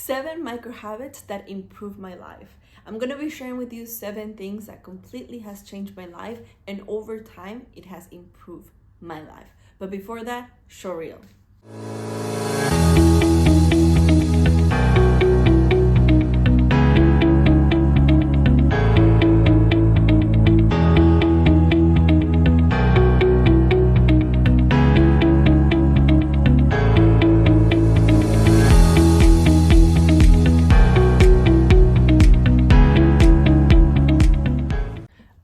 7 micro habits that improve my life. I'm gonna be sharing with you 7 things that completely has changed my life, and over time it has improved my life. But before that, show reel.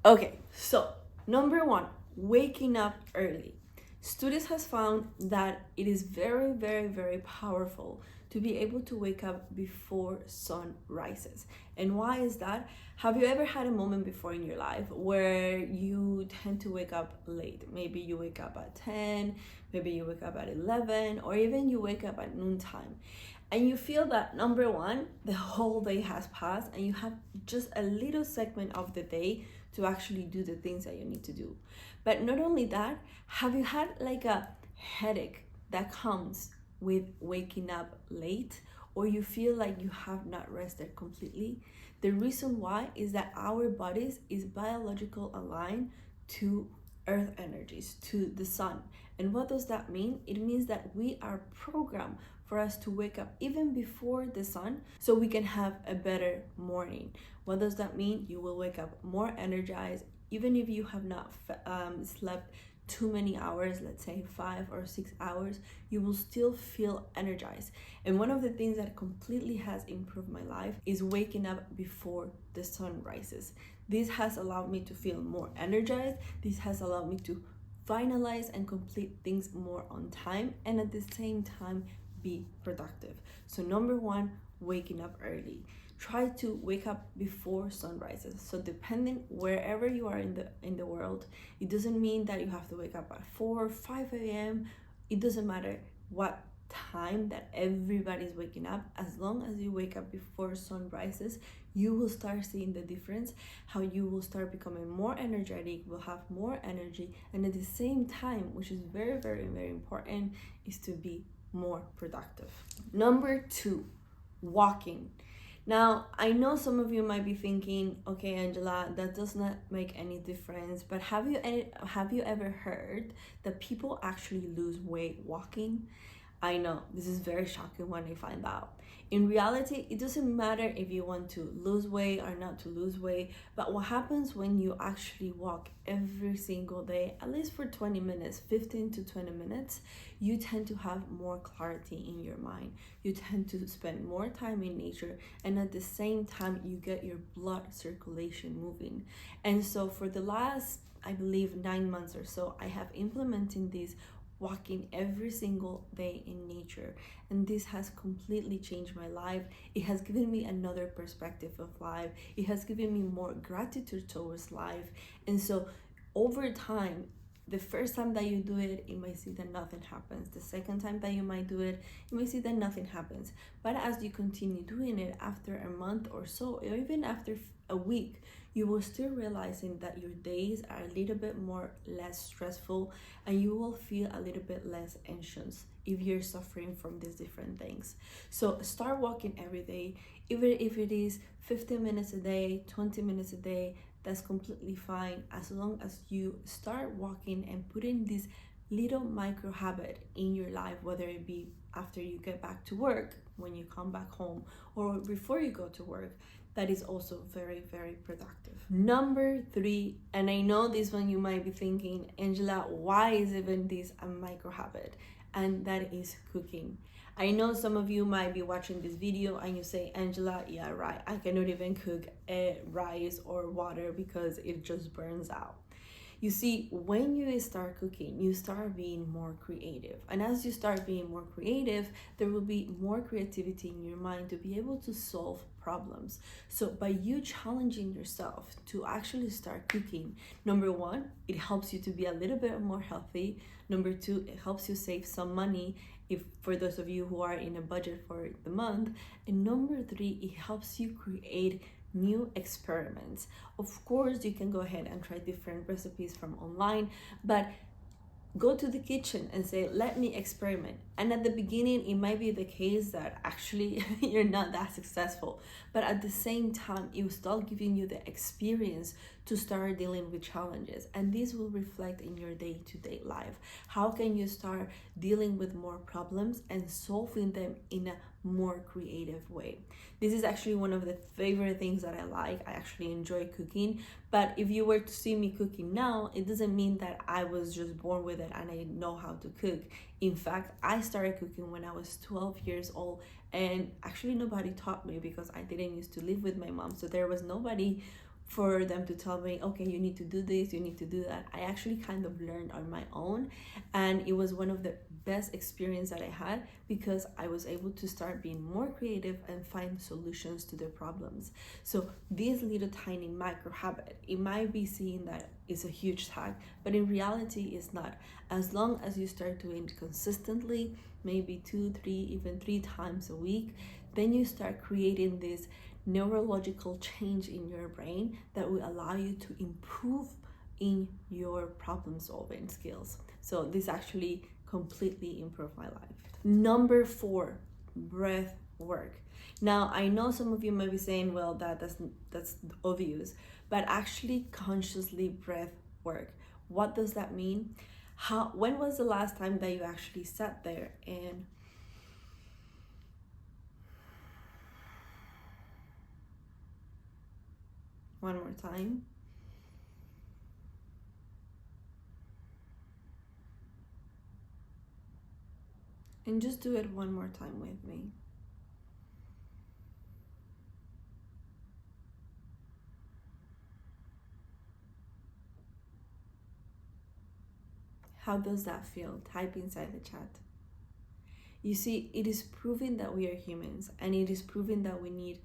Okay, so number 1, waking up early. Studies has found that it is very, very, very powerful to be able to wake up before sun rises. And why is that? Have you ever had a moment before in your life where you tend to wake up late? Maybe you wake up at 10, maybe you wake up at 11, or even you wake up at noontime. And you feel that number 1, the whole day has passed and you have just a little segment of the day to actually do the things that you need to do. But not only that, have you had like a headache that comes with waking up late, or you feel like you have not rested completely? The reason why is that our bodies is biological aligned to earth energies, to the sun. And what does that mean? It means that we are programmed for us to wake up even before the sun so we can have a better morning. What does that mean? You will wake up more energized, even if you have not slept too many hours, let's say 5 or 6 hours, you will still feel energized. And one of the things that completely has improved my life is waking up before the sun rises. This has allowed me to feel more energized. This has allowed me to finalize and complete things more on time, and at the same time be productive. So number 1, waking up early. Try to wake up before sunrises. So depending wherever you are in the world, it doesn't mean that you have to wake up at 4 or 5 a.m. It doesn't matter what time that everybody's waking up. As long as you wake up before sunrises, you will start seeing the difference, how you will start becoming more energetic, will have more energy, and at the same time, which is very, very, very important, is to be more productive. Number 2, walking. Now, I know some of you might be thinking, okay, Angela, that does not make any difference, but have you ever heard that people actually lose weight walking? I know, this is very shocking when I find out. In reality, it doesn't matter if you want to lose weight or not to lose weight, but what happens when you actually walk every single day, at least for 20 minutes, 15 to 20 minutes, you tend to have more clarity in your mind. You tend to spend more time in nature, and at the same time, you get your blood circulation moving. And so for the last, I believe, 9 months or so, I have implemented this walking every single day in nature, and this has completely changed my life. It has given me another perspective of life. It has given me more gratitude towards life. And so over time, the first time that you do it, you might see that nothing happens. The second time that you might do it, you might see that nothing happens. But as you continue doing it, after a month or so, or even after a week, you will still realizing that your days are a little bit less stressful, and you will feel a little bit less anxious if you're suffering from these different things. So start walking every day, even if it is 15 minutes a day, 20 minutes a day, that's completely fine, as long as you start walking and putting this little micro habit in your life, whether it be after you get back to work, when you come back home, or before you go to work. That is also very, very productive. Number 3, and I know this one you might be thinking, Angela, why is even this a micro habit? And that is cooking. I know some of you might be watching this video and you say, Angela, yeah, right, I cannot even cook rice or water because it just burns out. You see, when you start cooking, you start being more creative. And as you start being more creative, there will be more creativity in your mind to be able to solve problems. So by you challenging yourself to actually start cooking, number 1, it helps you to be a little bit more healthy. Number 2, it helps you save some money, if for those of you who are in a budget for the month. And number 3, it helps you create new experiments. Of course, you can go ahead and try different recipes from online, but go to the kitchen and say, let me experiment. And at the beginning, it might be the case that actually you're not that successful, but at the same time, it will start giving you the experience to start dealing with challenges. And this will reflect in your day-to-day life. How can you start dealing with more problems and solving them in a more creative way? This is actually one of the favorite things that I like. I actually enjoy cooking, but if you were to see me cooking now, it doesn't mean that I was just born with it and I know how to cook. In fact, I started cooking when I was 12 years old, and actually nobody taught me because I didn't used to live with my mom, so there was nobody for them to tell me, okay, you need to do this, you need to do that. I actually kind of learned on my own, and it was one of the best experience that I had because I was able to start being more creative and find solutions to their problems. So this little tiny micro habit, it might be seen that it's a huge task, but in reality it's not. As long as you start doing it consistently, maybe 2, 3, even 3 times a week, then you start creating this neurological change in your brain that will allow you to improve in your problem solving skills. So this actually completely improved my life. Number 4, breath work. Now I know some of you might be saying, well, that's obvious, but actually consciously breath work. What does that mean? When was the last time that you actually sat there and one more time. And just do it one more time with me. How does that feel? Type inside the chat. You see, it is proven that we are humans, and it is proven that we need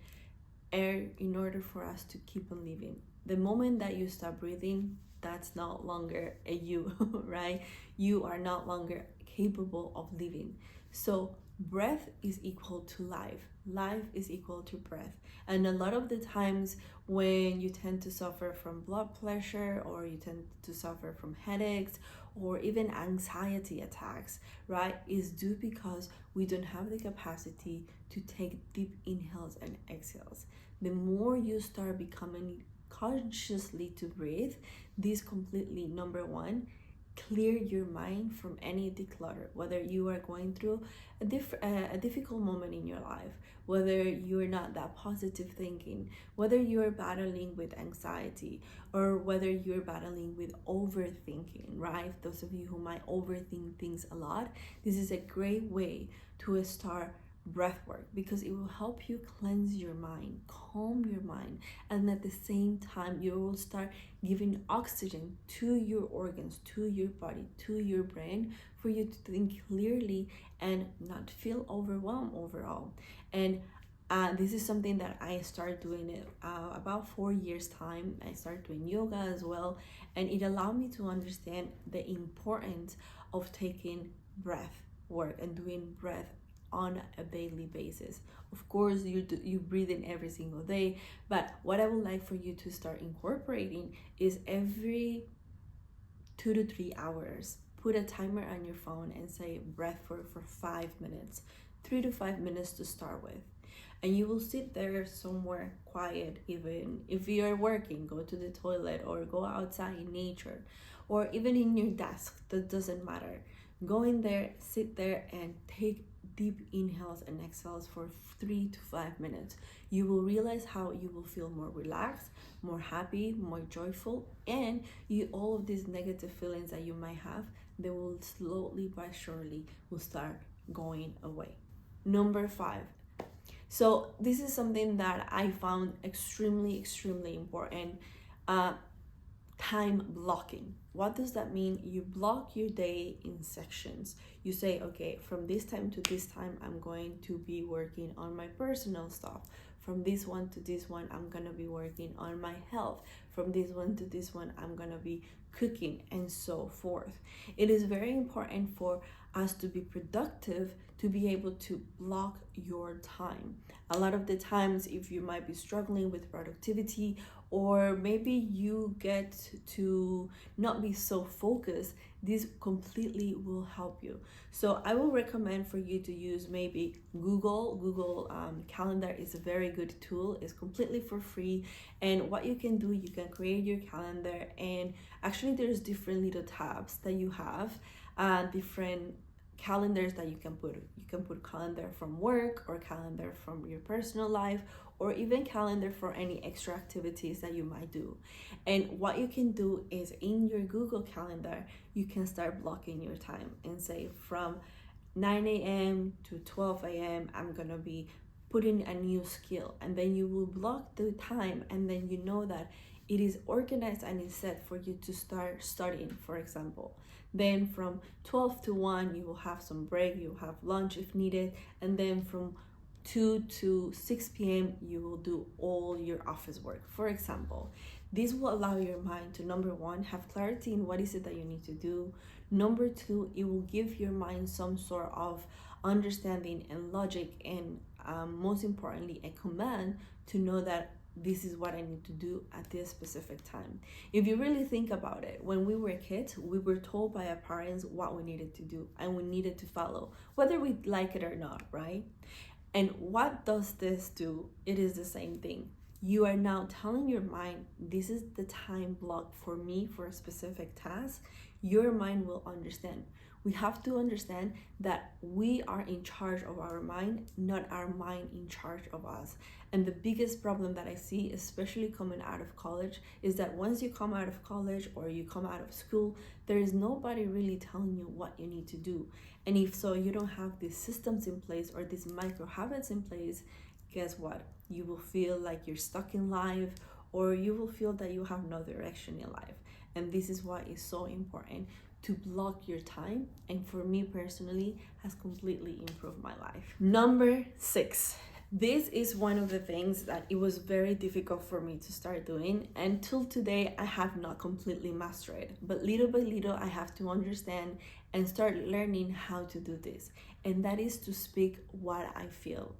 air in order for us to keep on living. The moment that you stop breathing, that's no longer a you, right? You are no longer capable of living. So breath is equal to life. Life is equal to breath. And a lot of the times when you tend to suffer from blood pressure, or you tend to suffer from headaches, or even anxiety attacks, right, is due because we don't have the capacity to take deep inhales and exhales. The more you start becoming consciously to breathe, this completely, number one, clear your mind from any declutter, whether you are going through a difficult moment in your life, whether you're not that positive thinking, whether you're battling with anxiety, or whether you're battling with overthinking, right? Those of you who might overthink things a lot, this is a great way to start breath work because it will help you cleanse your mind, calm your mind, and at the same time you will start giving oxygen to your organs, to your body, to your brain, for you to think clearly and not feel overwhelmed overall. And this is something that I started doing it about 4 years time. I started doing yoga as well, and it allowed me to understand the importance of taking breath work and doing breath on a daily basis. Of course, you breathe in every single day, but what I would like for you to start incorporating is every 2 to 3 hours, put a timer on your phone and say breath for 5 minutes, 3 to 5 minutes to start with. And you will sit there somewhere quiet. Even if you are working, go to the toilet or go outside in nature, or even in your desk, that doesn't matter. Go in there, sit there, and take deep inhales and exhales for 3 to 5 minutes. You will realize how you will feel more relaxed, more happy, more joyful, and all of these negative feelings that you might have, they will slowly but surely will start going away. Number 5. So this is something that I found extremely important. Time blocking. What does that mean? You block your day in sections. You say, okay, from this time to this time, I'm going to be working on my personal stuff. From this one to this one, I'm gonna be working on my health. From this one to this one, I'm gonna be cooking, and so forth. It is very important for us to be productive, to be able to block your time. A lot of the times, if you might be struggling with productivity, or maybe you get to not be so focused, this completely will help you. So I will recommend for you to use maybe Google Calendar is a very good tool. It's completely for free, and what you can do, you can create your calendar, and actually there's different little tabs that you have, different calendars that you can put. You can put calendar from work, or calendar from your personal life, or even calendar for any extra activities that you might do. And what you can do is, in your Google Calendar, you can start blocking your time and say from 9 a.m. to 12 a.m. I'm gonna be putting a new skill, and then you will block the time, and then you know that it is organized and is set for you to start studying, for example. Then from 12 to 1 you will have some break, you will have lunch if needed, and then from 2 to 6 p.m. you will do all your office work, for example. This will allow your mind to, number one, have clarity in what is it that you need to do. Number two, it will give your mind some sort of understanding and logic, and most importantly, a command to know that this is what I need to do at this specific time. If you really think about it, when we were kids, we were told by our parents what we needed to do, and we needed to follow, whether we like it or not, right? And what does this do? It is the same thing. You are now telling your mind, this is the time block for me for a specific task. Your mind will understand. We have to understand that we are in charge of our mind, not our mind in charge of us. And the biggest problem that I see, especially coming out of college, is that once you come out of college or you come out of school, there is nobody really telling you what you need to do. And if so, you don't have these systems in place or these micro habits in place, guess what? You will feel like you're stuck in life, or you will feel that you have no direction in life. And this is why it's so important to block your time, and for me personally has completely improved my life. Number 6. This is one of the things that it was very difficult for me to start doing, and till today I have not completely mastered it, but little by little I have to understand and start learning how to do this, and that is to speak what I feel.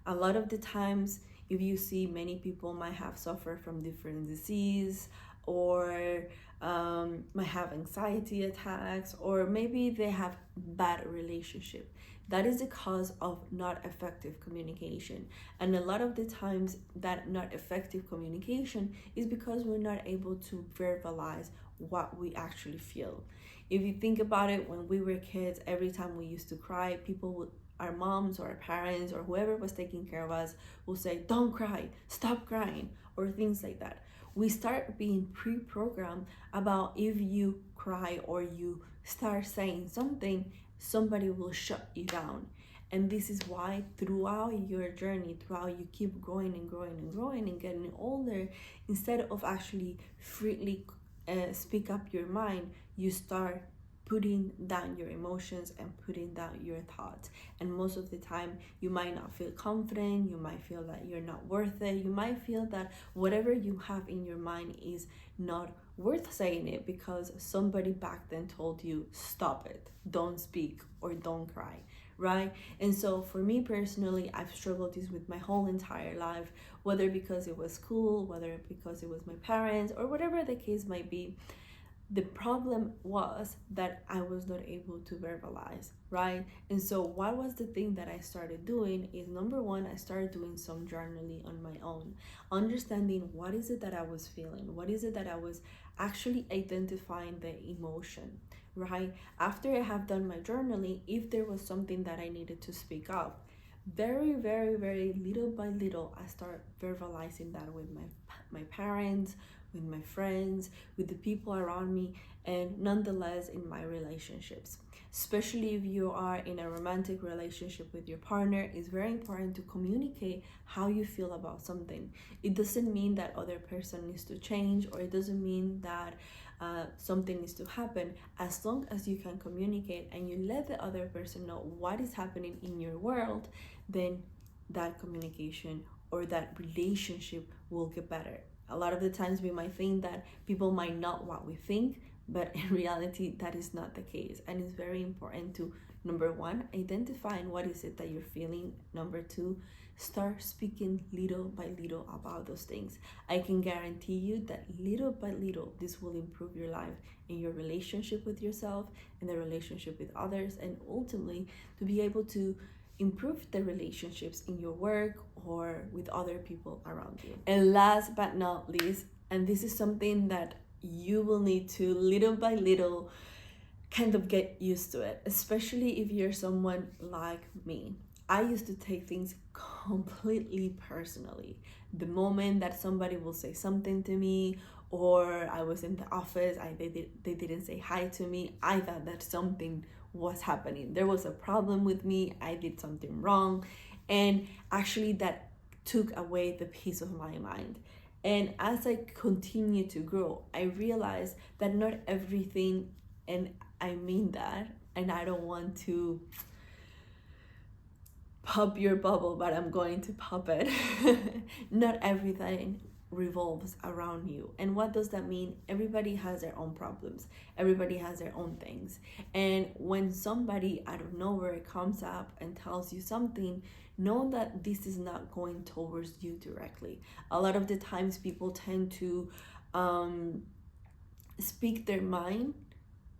A lot of the times, if you see, many people might have suffered from different disease, or might have anxiety attacks, or maybe they have bad relationship. That is the cause of not effective communication. And a lot of the times that not effective communication is because we're not able to verbalize what we actually feel. If you think about it, when we were kids, every time we used to cry, people would, our moms or our parents or whoever was taking care of us, will say, don't cry, stop crying, or things like that. We start being pre-programmed about, if you cry or you start saying something, somebody will shut you down. And this is why throughout your journey, throughout you keep growing and growing and growing and getting older, instead of actually freely speak up your mind, you start putting down your emotions and putting down your thoughts. And most of the time you might not feel confident, you might feel that you're not worth it, you might feel that whatever you have in your mind is not worth saying it, because somebody back then told you, stop it, don't speak, or don't cry, right? And so for me personally, I've struggled this with my whole entire life, whether because it was school, whether because it was my parents, or whatever the case might be. The problem was that I was not able to verbalize, right? And so what was the thing that I started doing is, number one, I started doing some journaling on my own, understanding what is it that I was feeling, what is it that I was actually identifying the emotion, right? After I have done my journaling, if there was something that I needed to speak up, very, very, very little by little, I start verbalizing that with my parents, with my friends, with the people around me, and nonetheless in my relationships. Especially if you are in a romantic relationship with your partner, it's very important to communicate how you feel about something. It doesn't mean that other person needs to change, or it doesn't mean that something needs to happen. As long as you can communicate and you let the other person know what is happening in your world, then that communication or that relationship will get better. A lot of the times we might think that people might not what we think, but in reality that is not the case. And it's very important to, number one, identifying what is it that you're feeling. Number two, start speaking little by little about those things. I can guarantee you that little by little, this will improve your life and your relationship with yourself and the relationship with others, and ultimately to be able to improve the relationships in your work or with other people around you. And last but not least, and this is something that you will need to little by little kind of get used to it, especially if you're someone like me. I used to take things completely personally. The moment that somebody will say something to me, or I was in the office, they didn't say hi to me, I thought that something was happening. There was a problem with me, I did something wrong, and actually that took away the peace of my mind. And as I continue to grow, I realized that not everything, and I mean that, and I don't want to pop your bubble, but I'm going to pop it. Not everything revolves around you. And what does that mean? Everybody has their own problems. Everybody has their own things. And when somebody out of nowhere comes up and tells you something, know that this is not going towards you directly. A lot of the times people tend to speak their mind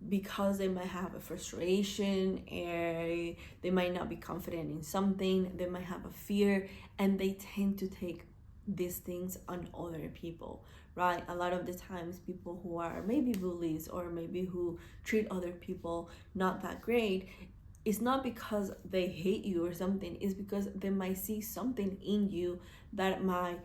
because they might have a frustration, or they might not be confident in something, they might have a fear, and they tend to take these things on other people, right? A lot of the times people who are maybe bullies or maybe who treat other people not that great, it's not because they hate you or something, it's because they might see something in you that might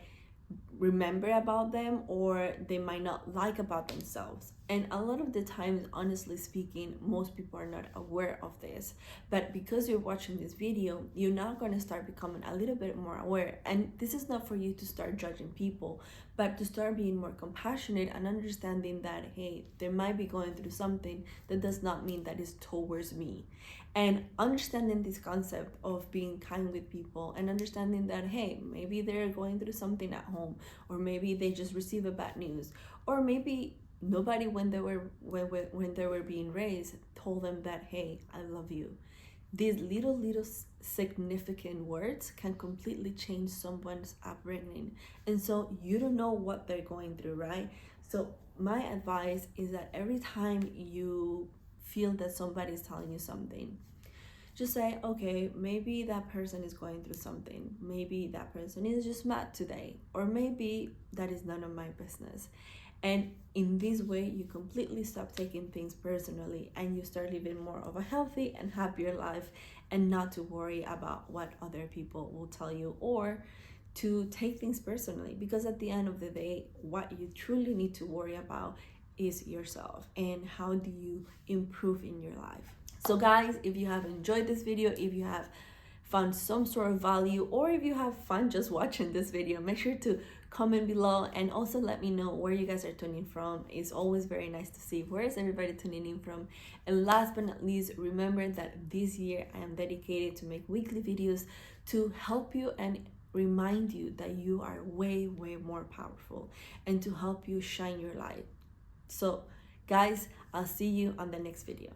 remember about them or they might not like about themselves. And a lot of the times, honestly speaking, most people are not aware of this, but because you're watching this video, you're now going to start becoming a little bit more aware. And this is not for you to start judging people, but to start being more compassionate and understanding that, hey, they might be going through something, that does not mean that it's towards me. And understanding this concept of being kind with people and understanding that, hey, maybe they're going through something at home, or maybe they just received a bad news, or maybe nobody when they were being raised told them that, hey, I love you. These little significant words can completely change someone's upbringing, and so you don't know what they're going through, right? So my advice is that every time you feel that somebody is telling you something, just say, okay, maybe that person is going through something, maybe that person is just mad today, or maybe that is none of my business. And in this way, you completely stop taking things personally and you start living more of a healthy and happier life, and not to worry about what other people will tell you or to take things personally, because at the end of the day, what you truly need to worry about is yourself and how do you improve in your life. So guys, if you have enjoyed this video, if you have found some sort of value, or if you have fun just watching this video, make sure to comment below and also let me know where you guys are tuning from. It's always very nice to see where is everybody tuning in from. And last but not least, remember that this year I am dedicated to make weekly videos to help you and remind you that you are way more powerful, and to help you shine your light. So guys, I'll see you on the next video.